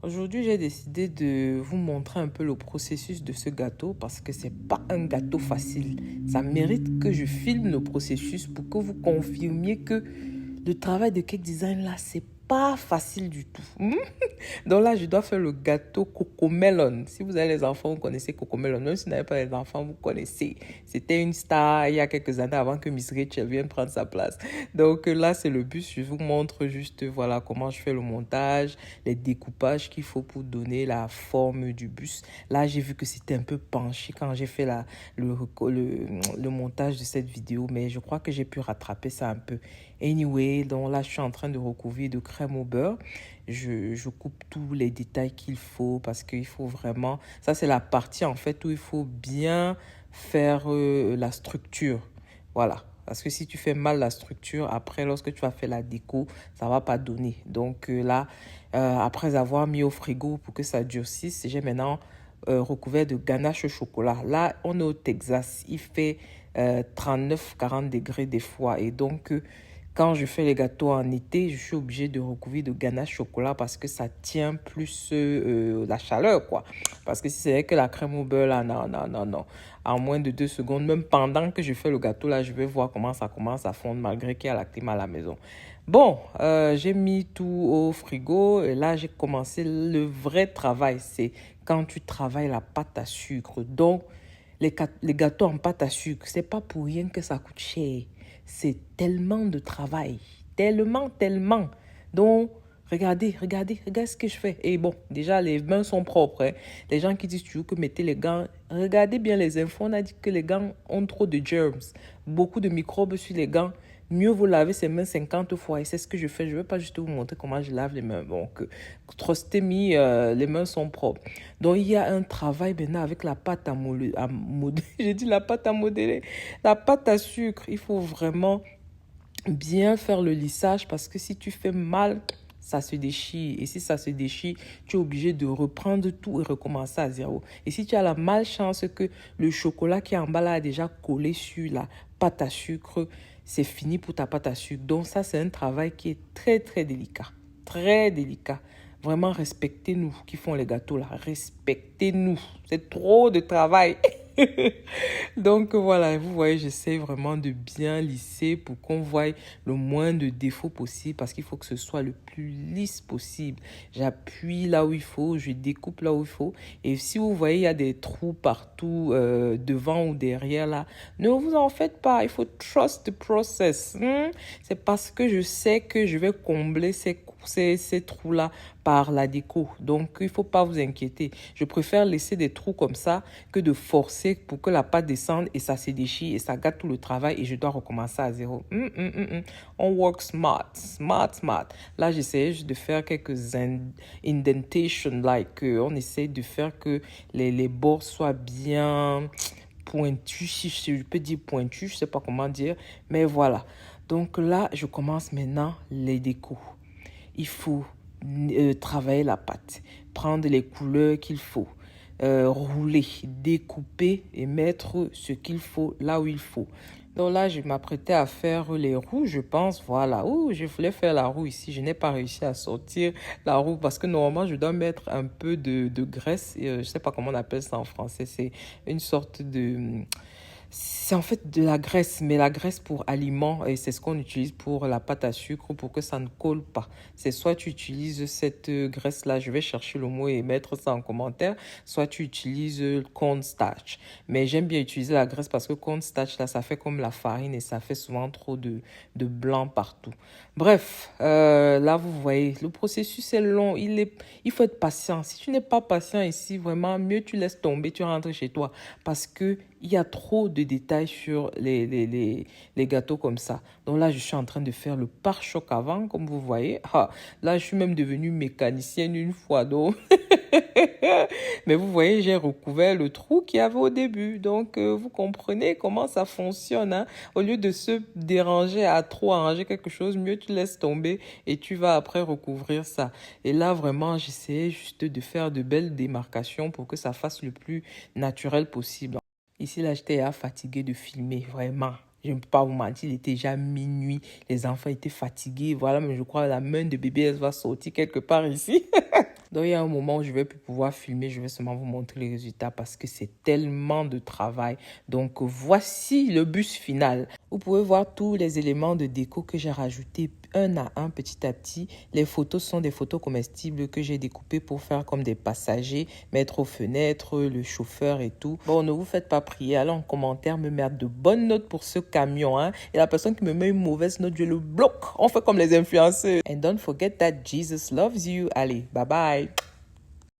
Aujourd'hui, j'ai décidé de vous montrer un peu le processus de ce gâteau parce que c'est pas un gâteau facile. Ça mérite que je filme le processus pour que vous confirmiez que le travail de cake design là, c'est pas facile du tout. Donc là, je dois faire le gâteau Coco Melon. Si vous avez les enfants, vous connaissez Coco Melon. Même si vous n'avez pas les enfants, vous connaissez. C'était une star il y a quelques années avant que Miss Rachel vienne prendre sa place. Donc là, c'est le but. Je vous montre juste voilà comment je fais le montage, les découpages qu'il faut pour donner la forme du bus. Là, j'ai vu que c'était un peu penché quand j'ai fait le montage de cette vidéo, mais je crois que j'ai pu rattraper ça un peu. Anyway, donc là, je suis en train de recouvrir de crème au beurre. Je coupe tous les détails qu'il faut parce qu'il faut vraiment... Ça, c'est la partie en fait où il faut bien faire la structure. Voilà. Parce que si tu fais mal la structure, après, lorsque tu vas faire la déco, ça ne va pas donner. Donc là, après avoir mis au frigo pour que ça durcisse, j'ai maintenant recouvert de ganache au chocolat. Là, on est au Texas. Il fait 39-40 degrés des fois. Et donc, quand je fais les gâteaux en été, je suis obligée de recouvrir de ganache chocolat parce que ça tient plus la chaleur, quoi. Parce que si c'est que la crème au beurre, là, non, non, non, non. En moins de 2 secondes, même pendant que je fais le gâteau, là, je vais voir comment ça commence à fondre malgré qu'il y a la clim à la maison. Bon, j'ai mis tout au frigo et là, j'ai commencé le vrai travail. C'est quand tu travailles la pâte à sucre. Donc, les gâteaux en pâte à sucre, c'est pas pour rien que ça coûte cher. C'est tellement de travail. Tellement, tellement. Donc, regardez ce que je fais. Et bon, déjà, les mains sont propres. Hein. Les gens qui disent toujours que mettez les gants, regardez bien les infos. On a dit que les gants ont trop de germs. Beaucoup de microbes sur les gants. Mieux vous laver ses mains 50 fois. Et c'est ce que je fais. Je ne vais pas juste vous montrer comment je lave les mains. Donc, trustez me, les mains sont propres. Donc, il y a un travail maintenant avec la pâte à modeler. J'ai dit la pâte à modeler. La pâte à sucre. Il faut vraiment bien faire le lissage parce que si tu fais mal, ça se déchire. Et si ça se déchire, tu es obligé de reprendre tout et recommencer à zéro. Et si tu as la malchance que le chocolat qui est en bas là a déjà collé sur la pâte à sucre, c'est fini pour ta pâte à sucre. Donc ça, c'est un travail qui est très, très délicat. Très délicat. Vraiment, respectez-nous qui font les gâteaux là. Respectez-nous. C'est trop de travail. Donc voilà, vous voyez, j'essaie vraiment de bien lisser pour qu'on voie le moins de défauts possible parce qu'il faut que ce soit le plus lisse possible. J'appuie là où il faut, je découpe là où il faut. Et si vous voyez, il y a des trous partout, devant ou derrière là, ne vous en faites pas. Il faut trust the process. C'est parce que je sais que je vais combler ces trous-là par la déco. Donc, il ne faut pas vous inquiéter. Je préfère laisser des trous comme ça que de forcer pour que la pâte descende et ça se déchire et ça gâte tout le travail et je dois recommencer à zéro. On work smart, smart, smart. Là, j'essayais juste de faire quelques indentations, like, on essaie de faire que les bords soient bien pointus, si je peux dire pointus, je ne sais pas comment dire, mais voilà. Donc là, je commence maintenant les décos. Il faut travailler la pâte, prendre les couleurs qu'il faut, rouler, découper et mettre ce qu'il faut là où il faut. Donc là, je m'apprêtais à faire les roues, je pense. Voilà. Ouh, je voulais faire la roue ici. Je n'ai pas réussi à sortir la roue parce que normalement, je dois mettre un peu de graisse. Je ne sais pas comment on appelle ça en français. C'est une sorte de... C'est en fait de la graisse, mais la graisse pour aliment, et c'est ce qu'on utilise pour la pâte à sucre pour que ça ne colle pas. C'est soit tu utilises cette graisse-là, je vais chercher le mot et mettre ça en commentaire, soit tu utilises cornstarch. Mais j'aime bien utiliser la graisse parce que cornstarch, là, ça fait comme la farine et ça fait souvent trop de blanc partout. Bref, là, vous voyez, le processus est long, il faut être patient. Si tu n'es pas patient ici, vraiment, mieux tu laisses tomber, tu rentres chez toi parce que il y a trop de détails sur les gâteaux comme ça. Donc là, je suis en train de faire le pare-choc avant, comme vous voyez. Ah, là, je suis même devenue mécanicienne une fois. Donc, mais vous voyez, j'ai recouvert le trou qu'il y avait au début. Donc, vous comprenez comment ça fonctionne. Hein? Au lieu de se déranger à trop arranger quelque chose, mieux tu laisses tomber et tu vas après recouvrir ça. Et là, vraiment, j'essayais juste de faire de belles démarcations pour que ça fasse le plus naturel possible. Ici, là, j'étais fatiguée de filmer, vraiment. Je ne peux pas vous mentir, il était déjà minuit. Les enfants étaient fatigués. Voilà, mais je crois que la main de bébé, elle va sortir quelque part ici. Donc, il y a un moment où je vais plus pouvoir filmer, je vais seulement vous montrer les résultats parce que c'est tellement de travail. Donc, voici le bus final. Vous pouvez voir tous les éléments de déco que j'ai rajoutés un à un, petit à petit. Les photos sont des photos comestibles que j'ai découpées pour faire comme des passagers, mettre aux fenêtres, le chauffeur et tout. Bon, ne vous faites pas prier. Allez en commentaire me mettre de bonnes notes pour ce camion. Hein? Et la personne qui me met une mauvaise note, je le bloque. On fait comme les influenceurs. And don't forget that Jesus loves you. Allez, bye bye.